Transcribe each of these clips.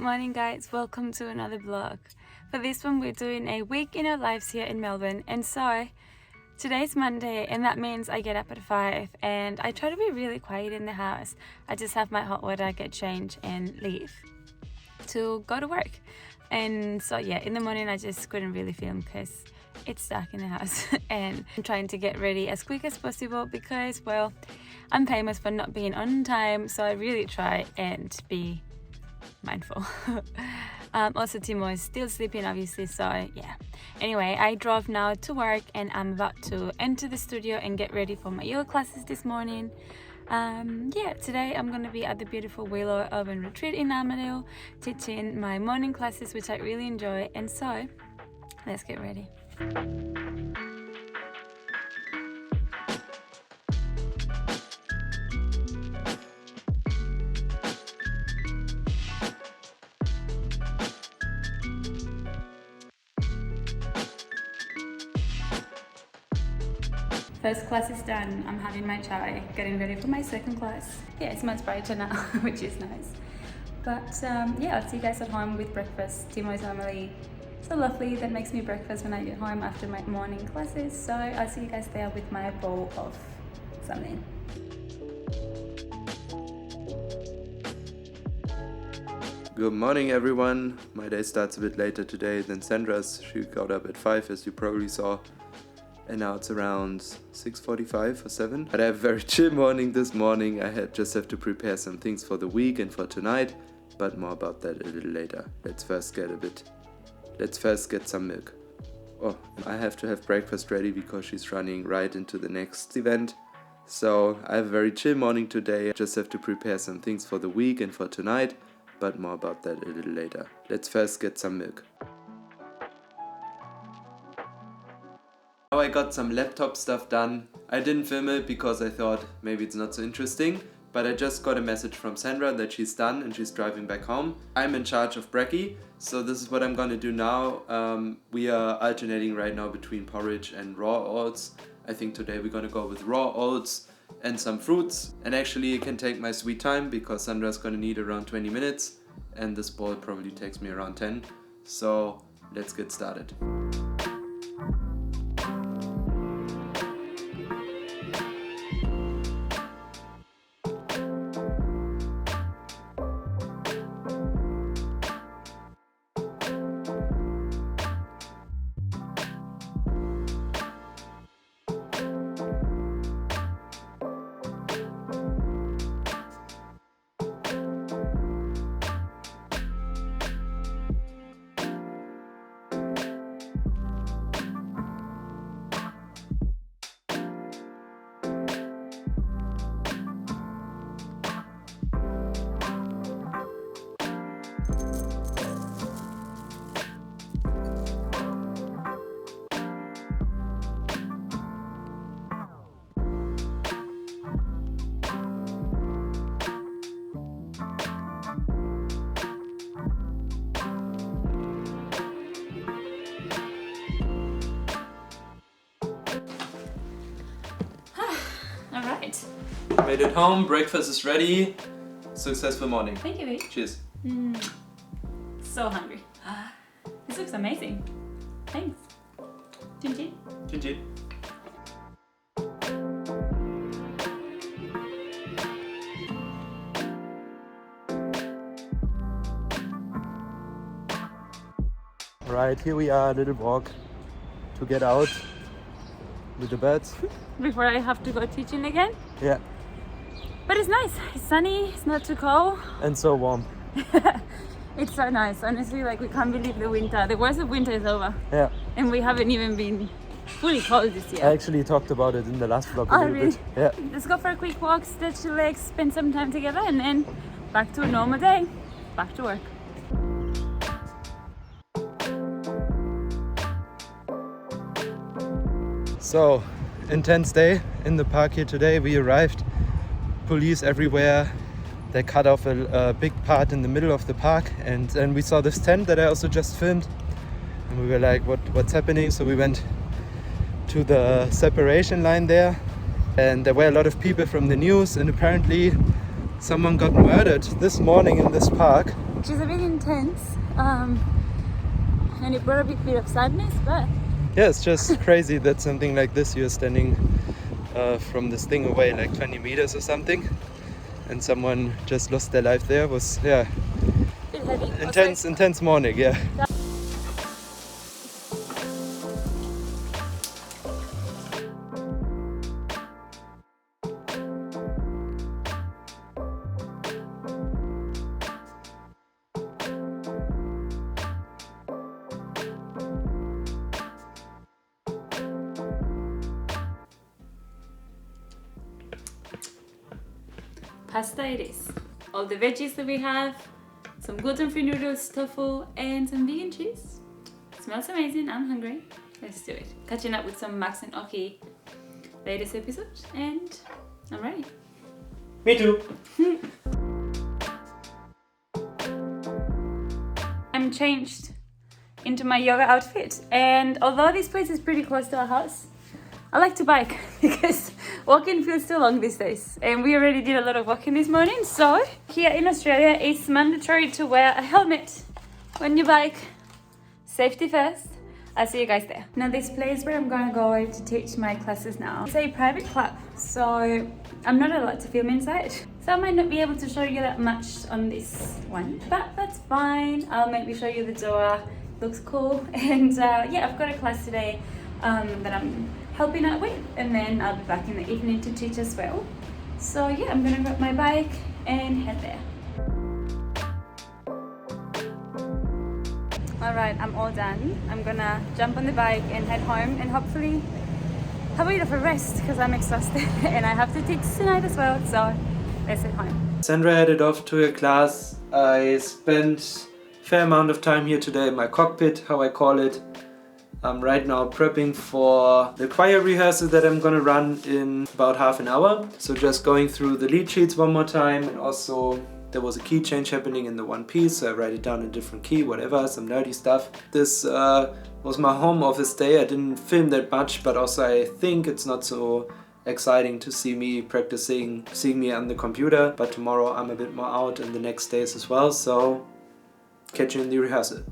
Morning guys, welcome to another vlog. For this one we're doing a week in our lives here in Melbourne, and so today's Monday and that means I get up at 5 and I try to be really quiet in the house. I just have my hot water, get changed and leave to go to work. And so yeah, in the morning I just couldn't really film because it's dark in the house and I'm trying to get ready as quick as possible because, well, I'm famous for not being on time, so I really try and be mindful. Also Timo is still sleeping obviously, so yeah. Anyway, I drove now to work and I'm about to enter the studio and get ready for my yoga classes this morning. Yeah, today I'm going to be at the beautiful Willow Urban Retreat in Armadale teaching my morning classes, which I really enjoy, and so let's get ready. First class is done. I'm having my chai, getting ready for my second class. Yeah, it's much brighter now, which is nice. But yeah, I'll see you guys at home with breakfast. Timo is normally so lovely that makes me breakfast when I get home after my morning classes. So I'll see you guys there with my bowl of something. Good morning everyone. My day starts a bit later today than Sandra's. She got up at 5 as you probably saw. And now it's around 6:45 or 7. But I have a very chill morning this morning. I just have to prepare some things for the week and for tonight, but more about that a little later. Let's first get some milk. Oh, I have to have breakfast ready because she's running right into the next event. So I have a very chill morning today. I just have to prepare some things for the week and for tonight, but more about that a little later. Let's first get some milk. Now I got some laptop stuff done. I didn't film it because I thought maybe it's not so interesting, but I just got a message from Sandra that she's done and she's driving back home. I'm in charge of Brekkie, so this is what I'm gonna do now. We are alternating right now between porridge and raw oats. I think today we're gonna go with raw oats and some fruits. And actually I can take my sweet time because Sandra's gonna need around 20 minutes and this bowl probably takes me around 10. So let's get started. Alright. Made it home, breakfast is ready. Successful morning. Thank you, babe. Cheers. So hungry. This looks amazing. Thanks. Chin chin. Chin chin. Right, here we are, a little walk to get out with the birds. Before I have to go teaching again. Yeah. But it's nice. It's sunny. It's not too cold. And so warm. It's so nice. Honestly, like we can't believe the winter. The worst of winter is over. Yeah. And we haven't even been fully cold this year. I actually talked about it in the last vlog a little bit. Yeah. Let's go for a quick walk, stretch your legs, spend some time together, and then back to a normal day. Back to work. So, intense day in the park here today. We arrived, police everywhere. They cut off a big part in the middle of the park, and then we saw this tent that I also just filmed, and we were like, what's happening? So we went to the separation line there, and there were a lot of people from the news, and apparently someone got murdered this morning in this park. which is a bit intense. And it brought a bit of sadness, but yeah, it's just crazy that something like this, you're standing from this thing away like 20 meters or something, and someone just lost their life there. Was a bit heavy. Intense morning, yeah. Pasta it is. All the veggies that we have, some gluten-free noodles, tofu, and some vegan cheese. Smells amazing. I'm hungry. Let's do it. Catching up with some Max and Oki latest episode, and I'm ready. Me too. I'm changed into my yoga outfit, and although this place is pretty close to our house, I like to bike because walking feels too long these days, and we already did a lot of walking this morning. So here in Australia it's mandatory to wear a helmet when you bike. Safety first. I'll see you guys there. Now this place where I'm gonna go to teach my classes now, it's a private club, so I'm not allowed to film inside, so I might not be able to show you that much on this one, but that's fine. I'll maybe show you the door. Looks cool. And yeah, I've got a class today that I'm helping out with, and then I'll be back in the evening to teach as well. So yeah, I'm gonna grab my bike and head there. Alright, I'm all done. I'm gonna jump on the bike and head home and hopefully have a bit of a rest because I'm exhausted and I have to teach tonight as well, so let's head home. Sandra headed off to her class. I spent a fair amount of time here today in my cockpit, how I call it. I'm right now prepping for the choir rehearsal that I'm gonna run in about half an hour. So just going through the lead sheets one more time, and also there was a key change happening in the one piece, so I write it down in a different key, whatever, some nerdy stuff. This was my home office day. I didn't film that much, but also I think it's not so exciting to see me practicing, seeing me on the computer. But tomorrow I'm a bit more out and the next days as well, so catch you in the rehearsal.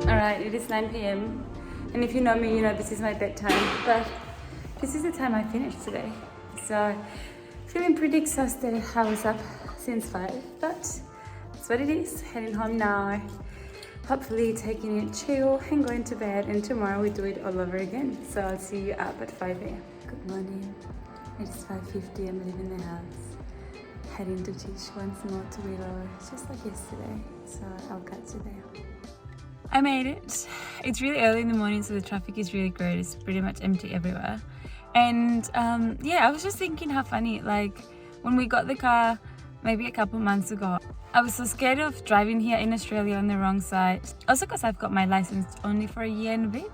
Alright, it is 9 p.m. and if you know me, you know this is my bedtime, but this is the time I finished today. So, feeling pretty exhausted. I was up since 5, but that's what it is. Heading home now. Hopefully taking it chill and going to bed, and tomorrow we do it all over again. So I'll see you up at 5 a.m. Good morning. It's 5:50. I'm leaving the house. Heading to teach once more to Willow, just like yesterday. So I'll catch you there. I made it. It's really early in the morning, so the traffic is really great. It's pretty much empty everywhere. And yeah, I was just thinking how funny, like when we got the car maybe a couple months ago, I was so scared of driving here in Australia on the wrong side. Also because I've got my license only for a year and a bit.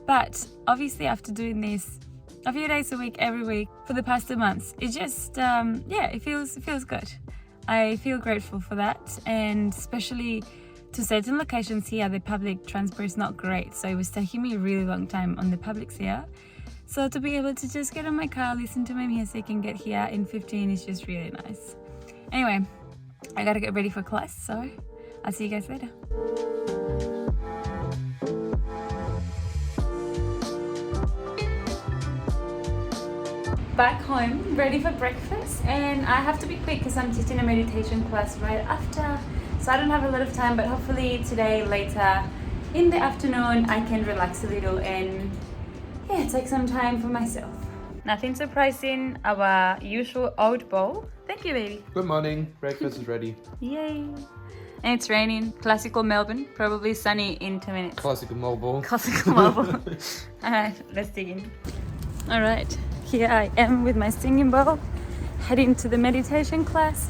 But obviously after doing this a few days a week, every week for the past 2 months, it just, yeah, it feels good. I feel grateful for that, and especially to certain locations here, the public transport is not great, so it was taking me a really long time on the publics here. So to be able to just get on my car, listen to my music and get here in 15 is just really nice. Anyway, I gotta get ready for class, so I'll see you guys later. Back home, ready for breakfast, and I have to be quick because I'm teaching a meditation class right after. So I don't have a lot of time, but hopefully today, later in the afternoon, I can relax a little and yeah, take some time for myself. Nothing surprising, our usual oat bowl. Thank you, baby. Good morning, breakfast is ready. Yay. And it's raining. Classical Melbourne, probably sunny in 2 minutes. Classical Melbourne. Classical Melbourne. Alright, let's dig in. Alright, here I am with my singing bowl, heading to the meditation class.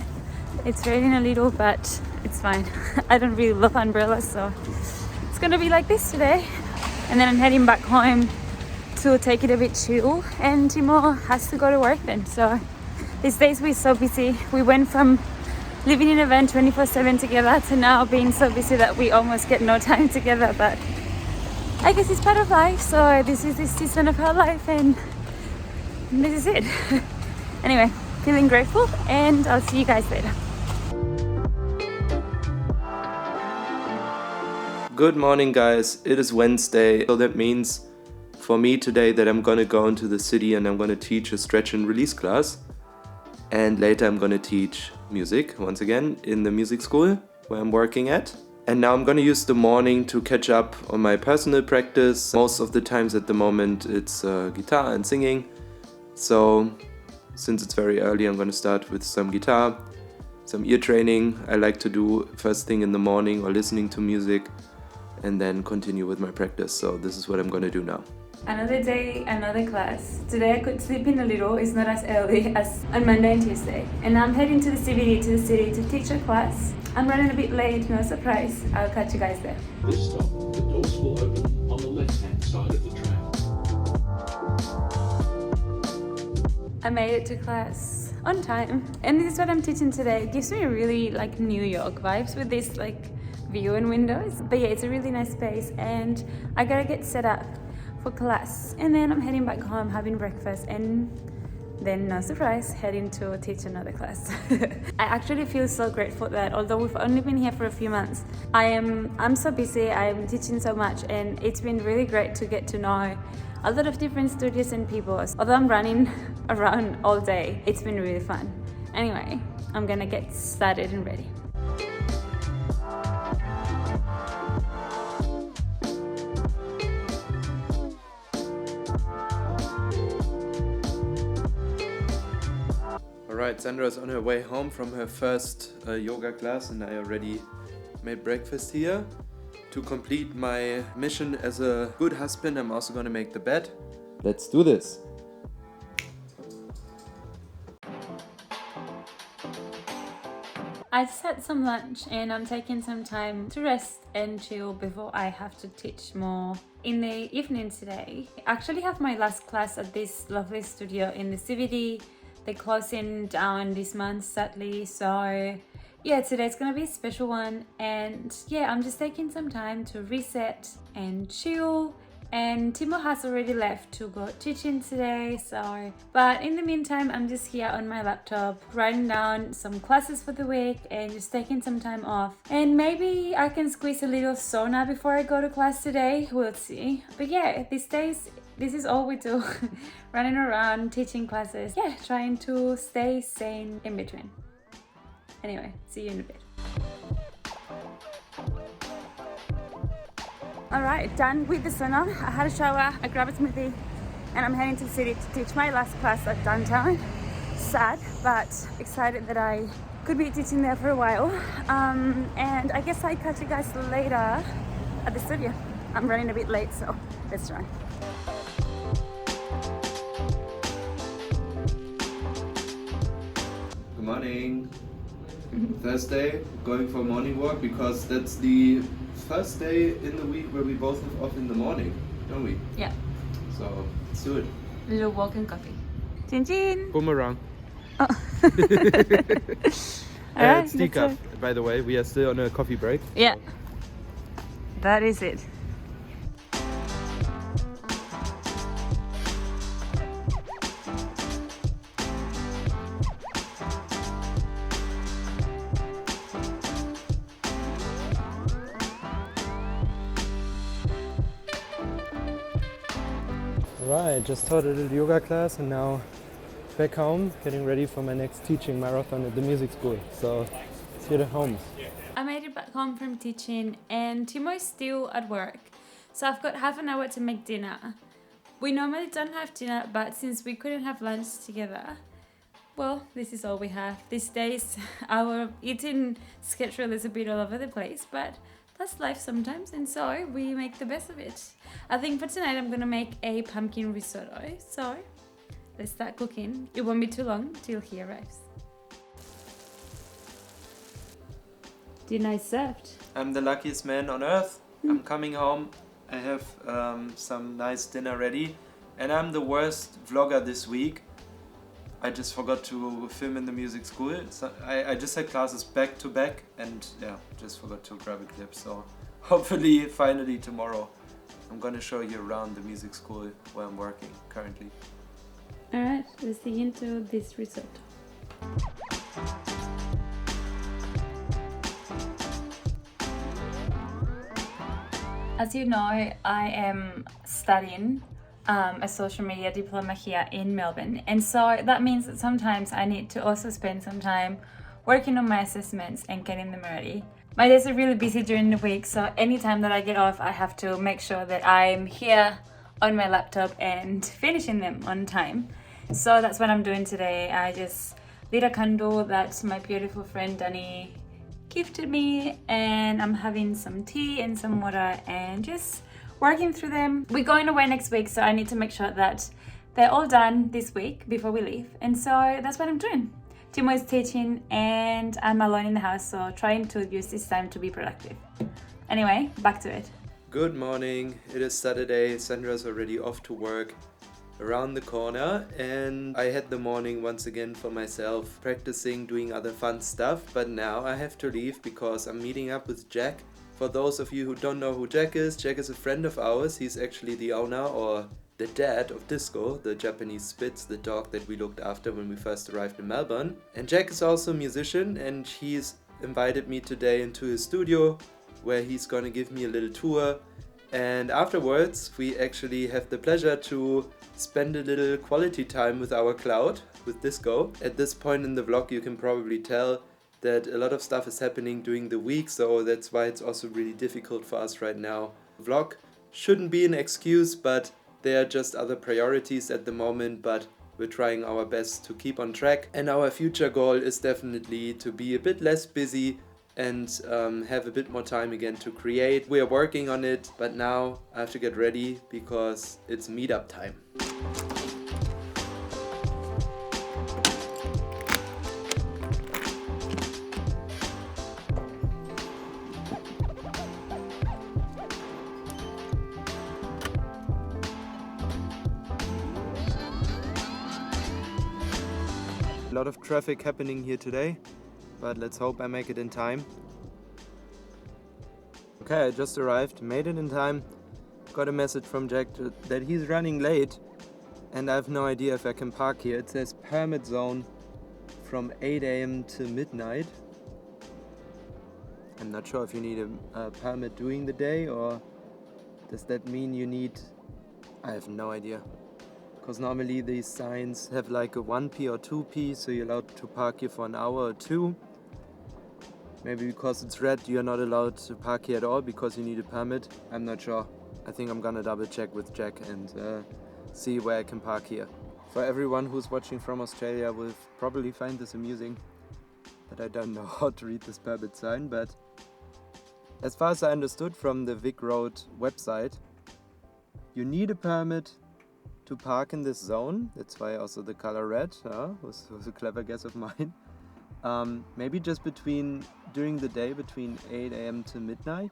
It's raining a little, but it's fine. I don't really love umbrellas, so it's gonna be like this today. And then I'm heading back home to take it a bit chill, and Timo has to go to work then. So these days we're so busy. We went from living in a van 24/7 together to now being so busy that we almost get no time together, but I guess it's part of life. So this is this season of our life, and this is it. Anyway, feeling grateful, and I'll see you guys later. Good morning, guys. It is Wednesday, so that means for me today that I'm gonna go into the city and I'm gonna teach a stretch and release class. And later I'm gonna teach music once again in the music school where I'm working at. And now I'm gonna use the morning to catch up on my personal practice. Most of the times at the moment it's guitar and singing. So since it's very early, I'm gonna start with some guitar, some ear training I like to do first thing in the morning, or listening to music, and then continue with my practice. So this is what I'm gonna do now. Another day, another class. Today I could sleep in a little. It's not as early as on Monday and Tuesday. And I'm heading to the CBD, to the city, to teach a class. I'm running a bit late, no surprise. I'll catch you guys there. This stop, the doors will open on the left-hand side of the tram. I made it to class on time. And this is what I'm teaching today. It gives me really like New York vibes with this like view and windows. But yeah, it's a really nice space, and I gotta get set up for class, and then I'm heading back home, having breakfast, and then no surprise, heading to teach another class. I actually feel so grateful that although we've only been here for a few months, I'm so busy, I'm teaching so much, and it's been really great to get to know a lot of different studios and people. Although I'm running around all day, it's been really fun. Anyway, I'm gonna get started and ready. Alright, Sandra's on her way home from her first yoga class, and I already made breakfast here. To complete my mission as a good husband, I'm also gonna make the bed. Let's do this. I just had some lunch, and I'm taking some time to rest and chill before I have to teach more in the evening today. I actually have my last class at this lovely studio in the CBD. They're closing down this month, sadly, so yeah, today's gonna be a special one. And yeah, I'm just taking some time to reset and chill. And Timo has already left to go teaching today, so but in the meantime, I'm just here on my laptop writing down some classes for the week and just taking some time off. And maybe I can squeeze a little sauna before I go to class today, we'll see. But yeah, these days this is all we do. Running around, teaching classes. Yeah, trying to stay sane in between. Anyway, see you in a bit. Alright, done with the sauna. I had a shower, I grabbed a smoothie, and I'm heading to the city to teach my last class at downtown. Sad, but excited that I could be teaching there for a while. And I guess I'll catch you guys later at the studio. I'm running a bit late, so let's run. Good morning. Thursday, going for a morning walk because that's the first day in the week where we both have off in the morning, don't we? Yeah. So let's do it. A little walk and coffee. Chin chin. Boomerang. Oh. It's Alright, decaf, by the way. We are still on a coffee break. yeah. That is it. Right, just taught a little yoga class and now back home, getting ready for my next teaching marathon at the music school. So see you at home. I made it back home from teaching, and Timo's still at work. So I've got half an hour to make dinner. We normally don't have dinner, but since we couldn't have lunch together, well, this is all we have. These days, our eating schedule is a bit all over the place, but that's life sometimes, and so we make the best of it. I think for tonight I'm gonna make a pumpkin risotto, so let's start cooking. It won't be too long till he arrives. Dinner is served. I'm the luckiest man on earth. I'm coming home. I have some nice dinner ready, And I'm the worst vlogger this week. I just forgot to film in the music school. I just had classes back to back and yeah, just forgot to grab a clip. So hopefully, finally tomorrow, I'm gonna show you around the music school where I'm working currently. Alright, let's dig into this risotto. As you know, I am studying a social media diploma here in Melbourne, and so that means that sometimes I need to also spend some time working on my assessments and getting them ready. My days are really busy during the week, so anytime that I get off, I have to make sure that I'm here on my laptop and finishing them on time. So that's what I'm doing today. I just lit a candle that my beautiful friend Danny gifted me, and I'm having some tea and some water and just working through them. We're going away next week, so I need to make sure that they're all done this week before we leave, and so that's what I'm doing. Timo is teaching and I'm alone in the house, so trying to use this time to be productive. Anyway, back to it. Good morning, it is Saturday, Sandra's already off to work around the corner, and I had the morning once again for myself, practicing, doing other fun stuff, but now I have to leave because I'm meeting up with Jack. For those of you who don't know who Jack is a friend of ours. He's actually the owner or the dad of Disco, the Japanese Spitz, the dog that we looked after when we first arrived in Melbourne. And Jack is also a musician, and he's invited me today into his studio where he's gonna give me a little tour. And afterwards, we actually have the pleasure to spend a little quality time with our cloud, with Disco. At this point in the vlog, you can probably tell that a lot of stuff is happening during the week, so that's why it's also really difficult for us right now. Vlog shouldn't be an excuse, but there are just other priorities at the moment, but we're trying our best to keep on track. And our future goal is definitely to be a bit less busy and have a bit more time again to create. We are working on it, but now I have to get ready because it's meetup time. A lot of traffic happening here today, but let's hope I make it in time. Okay, I just arrived, made it in time. Got a message from Jack that he's running late, and I have no idea if I can park here. It says permit zone from 8 a.m. to midnight. I'm not sure if you need a permit during the day, or does that mean you need... I have no idea. Because normally these signs have like a 1p or 2p, so you're allowed to park here for an hour or two. Maybe because it's red, you're not allowed to park here at all because you need a permit. I'm not sure. I think I'm gonna double check with Jack and see where I can park here. For everyone who's watching from Australia will probably find this amusing that I don't know how to read this permit sign, but as far as I understood from the Vic Road website, you need a permit to park in this zone. That's why also the color red was a clever guess of mine. Maybe just during the day between 8 a.m. to midnight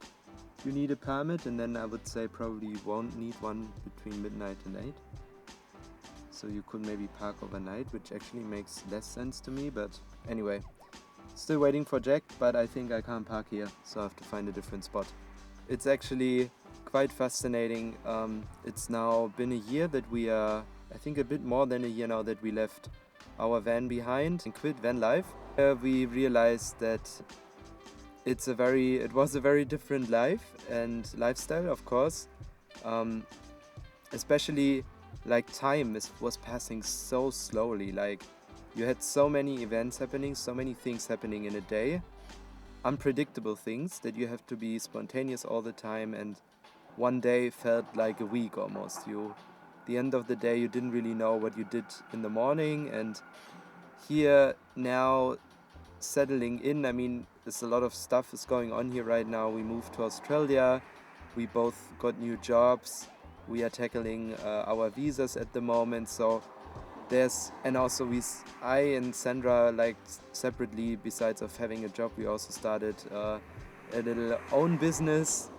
you need a permit, and then I would say probably you won't need one between midnight and 8. So you could maybe park overnight, which actually makes less sense to me, but anyway. Still waiting for Jack, but I think I can't park here, so I have to find a different spot. It's actually quite fascinating. It's now been a year that we are, I think a bit more than a year now that we left our van behind and quit van life. We realized that it was a very different life and lifestyle, of course. Especially like time was passing so slowly. Like you had so many events happening, so many things happening in a day. Unpredictable things that you have to be spontaneous all the time, and one day felt like a week almost. The end of the day, you didn't really know what you did in the morning. And here now, settling in, I mean, there's a lot of stuff is going on here right now. We moved to Australia. We both got new jobs. We are tackling our visas at the moment. So I and Sandra, like separately, besides of having a job, we also started a little own business.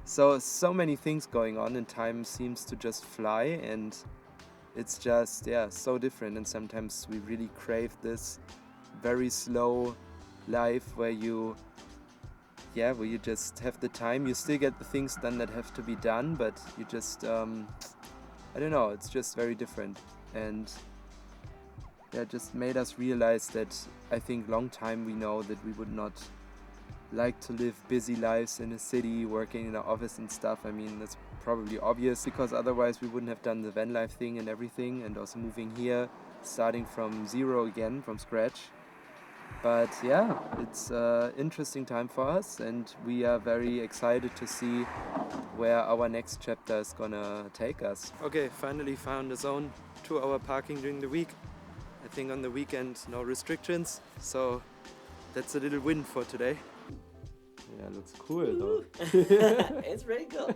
So many things going on, and time seems to just fly, and it's just, yeah, so different. And sometimes we really crave this very slow life where you just have the time. You still get the things done that have to be done, but you just, I don't know, it's just very different. And yeah, just made us realize that I think long time we know that we would not like to live busy lives in a city, working in an office and stuff. I mean, that's probably obvious, because otherwise we wouldn't have done the van life thing and everything, and also moving here, starting from zero again, from scratch. But yeah, it's an interesting time for us, and we are very excited to see where our next chapter is gonna take us. Okay, finally found a zone, 2-hour parking during the week. I think on the weekend no restrictions, so that's a little win for today. Yeah, looks cool though. It's pretty cool.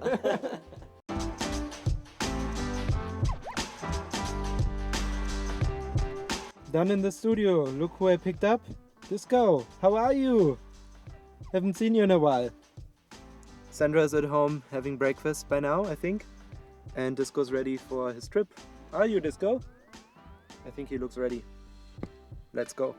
Done in the studio. Look who I picked up. Disco, how are you? Haven't seen you in a while. Sandra's at home having breakfast by now, I think. And Disco's ready for his trip. Are you, Disco? I think he looks ready. Let's go.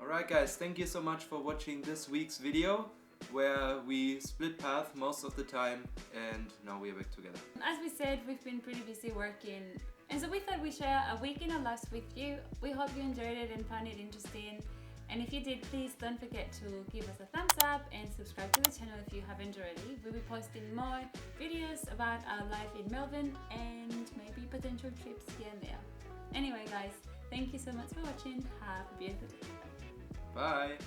Alright guys, thank you so much for watching this week's video, where we split path most of the time, and now we are back together. As we said, we've been pretty busy working, and so we thought we'd share a week in our lives with you. We hope you enjoyed it and found it interesting. And if you did, please don't forget to give us a thumbs up and subscribe to the channel if you haven't already. We'll be posting more videos about our life in Melbourne and maybe potential trips here and there. Anyway guys, thank you so much for watching. Have a beautiful day. Bye!